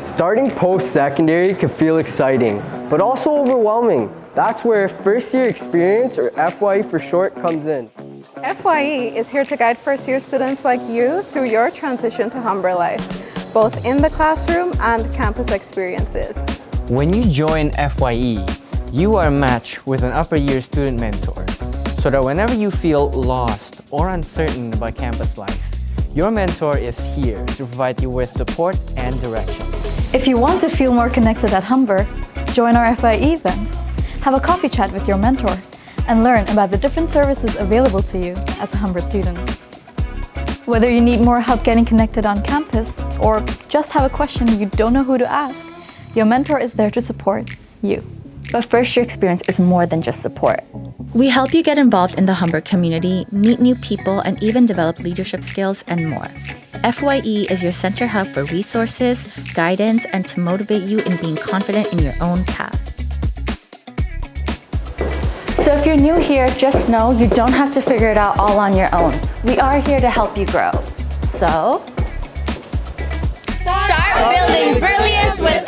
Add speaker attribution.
Speaker 1: Starting post-secondary can feel exciting, but also overwhelming. That's where first-year experience, or FYE for short, comes in.
Speaker 2: FYE is here to guide first-year students like you through your transition to Humber life, both in the classroom and campus experiences.
Speaker 3: When you join FYE, you are matched with an upper-year student mentor, so that whenever you feel lost or uncertain about campus life, your mentor is here to provide you with support and direction.
Speaker 4: If you want to feel more connected at Humber, join our FYE events, have a coffee chat with your mentor, and learn about the different services available to you as a Humber student. Whether you need more help getting connected on campus, or just have a question you don't know who to ask, your mentor is there to support you.
Speaker 5: But first-year experience is more than just support. We help you get involved in the Humber community, meet new people, and even develop leadership skills and more. FYE is your center hub for resources, guidance, and to motivate you in being confident in your own path. So if you're new here, just know you don't have to figure it out all on your own. We are here to help you grow. So,
Speaker 6: start building brilliance with